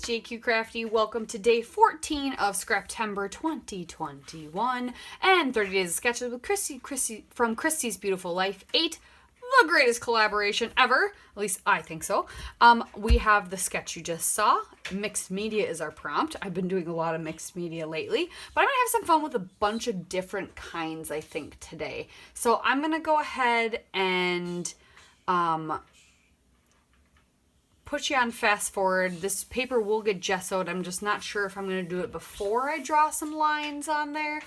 JQ Crafty. Welcome to day 14 of Scraptember 2021 and 30 Days of Sketches with Cristy from Cristy's Beautiful Life 8. The greatest collaboration ever. At least I think so. We have the sketch you just saw. Mixed media is our prompt. I've been doing a lot of mixed media lately, but I'm going to have some fun with a bunch of different kinds, I think, today. So I'm going to go ahead and put you on fast forward. This paper will get gessoed. I'm just not sure if I'm going to do it before I draw some lines on there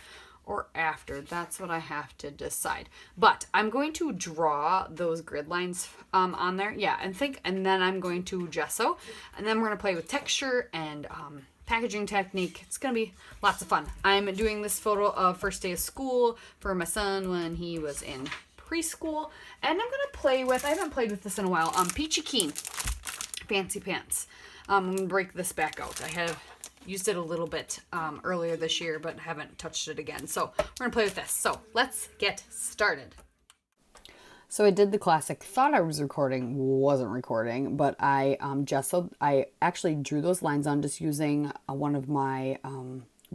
or after. That's what I have to decide. But I'm going to draw those grid lines on there. Yeah, and then I'm going to gesso. And then we're going to play with texture and packaging technique. It's going to be lots of fun. I'm doing this photo of first day of school for my son when he was in preschool. And I'm going to play with, I haven't played with this in a while, Peachy Keen. Fancy Pants. I'm going to break this back out. I have used it a little bit earlier this year, but haven't touched it again. So we're going to play with this. So let's get started. So I did the classic, thought I was recording, wasn't recording, but I gessoed. I actually drew those lines on just using one of my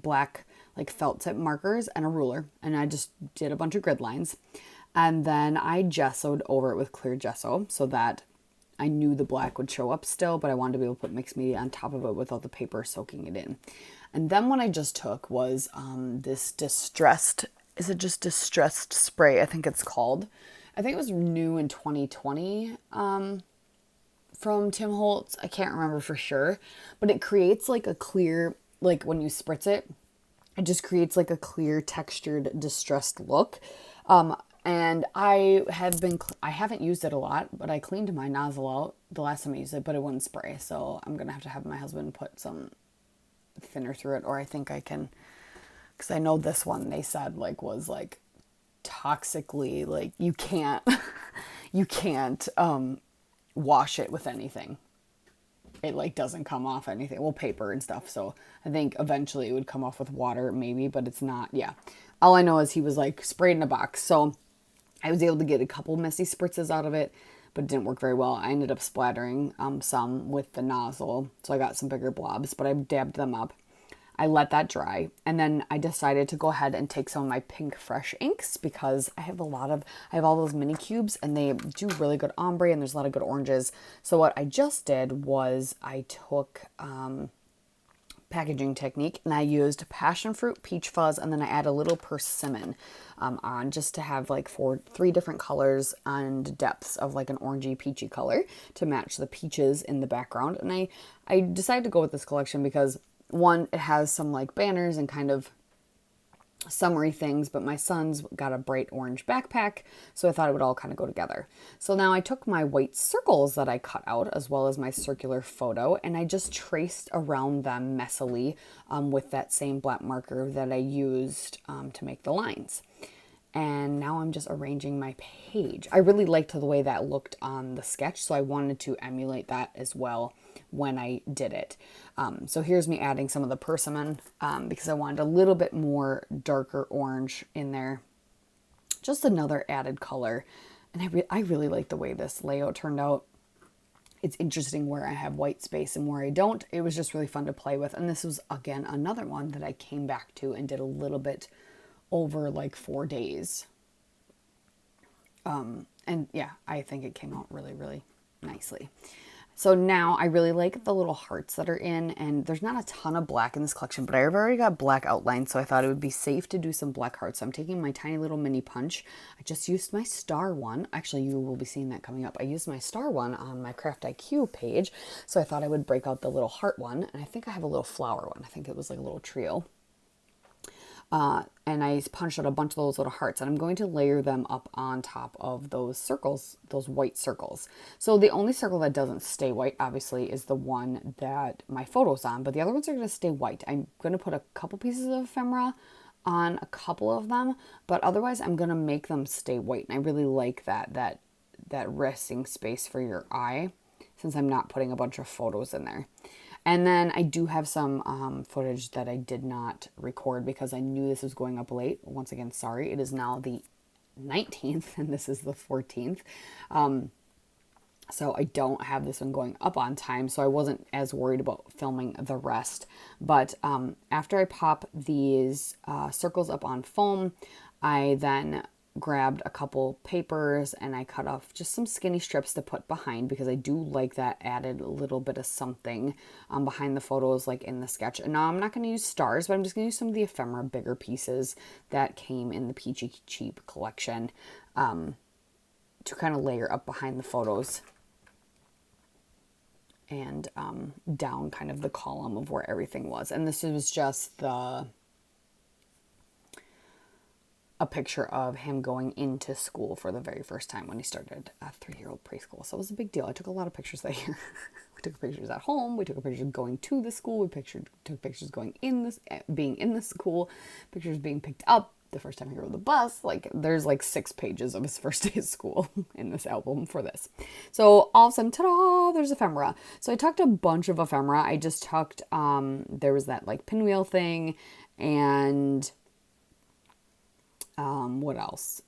black like felt tip markers and a ruler. And I just did a bunch of grid lines. And then I gessoed over it with clear gesso so that I knew the black would show up still, but I wanted to be able to put mixed media on top of it without the paper soaking it in. And then what I just took was this distressed, is it just distressed spray? I think it's called. I think it was new in 2020 from Tim Holtz. I can't remember for sure, but it creates like a clear, like when you spritz it, it just creates like a clear textured distressed look. And I haven't used it a lot, but I cleaned my nozzle out the last time I used it, but it wouldn't spray. So I'm going to have my husband put some thinner through it, or I think I can, because I know this one they said like was like toxically, like you can't wash it with anything. It like doesn't come off anything. Well, paper and stuff. So I think eventually it would come off with water maybe, but it's not. Yeah. All I know is he was like sprayed in a box. So I was able to get a couple messy spritzes out of it, but it didn't work very well. I ended up splattering some with the nozzle, so I got some bigger blobs, but I dabbed them up. I let that dry, and then I decided to go ahead and take some of my pink fresh inks because I have all those mini cubes, and they do really good ombre, and there's a lot of good oranges. So what I just did was I took packaging technique, and I used passion fruit, peach fuzz, and then I add a little persimmon on just to have like three different colors and depths of like an orangey peachy color to match the peaches in the background. And I decided to go with this collection because one, it has some like banners and kind of summary things, but my son's got a bright orange backpack, so I thought it would all kind of go together. So now I took my white circles that I cut out as well as my circular photo, and I just traced around them messily with that same black marker that I used to make the lines. And now I'm just arranging my page. I really liked the way that looked on the sketch, so I wanted to emulate that as well when I did it. So here's me adding some of the persimmon because I wanted a little bit more darker orange in there. Just another added color. And I really like the way this layout turned out. It's interesting where I have white space and where I don't. It was just really fun to play with. And this was, again, another one that I came back to and did a little bit over like 4 days. And yeah, I think it came out really, really nicely. So now I really like the little hearts that are in, and there's not a ton of black in this collection, but I've already got black outlines, so I thought it would be safe to do some black hearts. So I'm taking my tiny little mini punch. I just used my star one. Actually, you will be seeing that coming up. I used my star one on my Craft IQ page, so I thought I would break out the little heart one, and I think I have a little flower one. I think it was like a little trio. And I punched out a bunch of those little hearts, and I'm going to layer them up on top of those circles, those white circles. So the only circle that doesn't stay white, obviously, is the one that my photo's on, but the other ones are going to stay white. I'm going to put a couple pieces of ephemera on a couple of them, but otherwise I'm going to make them stay white. And I really like that resting space for your eye, since I'm not putting a bunch of photos in there. And then I do have some footage that I did not record because I knew this was going up late. Once again, sorry. It is now the 19th and this is the 14th. So I don't have this one going up on time, so I wasn't as worried about filming the rest. But after I pop these circles up on foam, I then grabbed a couple papers and I cut off just some skinny strips to put behind, because I do like that added little bit of something behind the photos, like in the sketch. And now I'm not going to use stars, but I'm just going to use some of the ephemera bigger pieces that came in the Peachy Cheap collection to kind of layer up behind the photos and down kind of the column of where everything was. And this was just a picture of him going into school for the very first time when he started a 3-year-old preschool. So it was a big deal. I took a lot of pictures that year. We took pictures at home. We took pictures going to the school. Took pictures going in this, being in the school, pictures being picked up, the first time he rode the bus. Like, there's like 6 pages of his first day of school in this album for this. So all of a sudden, ta-da, there's ephemera. So I tucked a bunch of ephemera. I just tucked, there was that like pinwheel thing, and what else?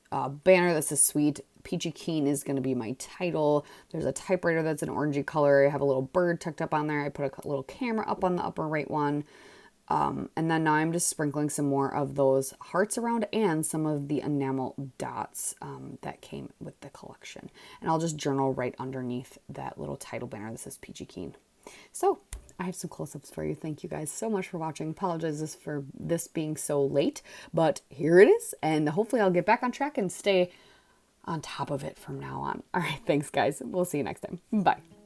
Banner that says sweet. Peachy Keen is going to be my title. There's a typewriter that's an orangey color. I have a little bird tucked up on there. I put a little camera up on the upper right one. And then now I'm just sprinkling some more of those hearts around and some of the enamel dots that came with the collection. And I'll just journal right underneath that little title banner that says Peachy Keen. So I have some close-ups for you. Thank you guys so much for watching. Apologize for this being so late, but here it is. And hopefully I'll get back on track and stay on top of it from now on. All right, thanks guys. We'll see you next time. Bye.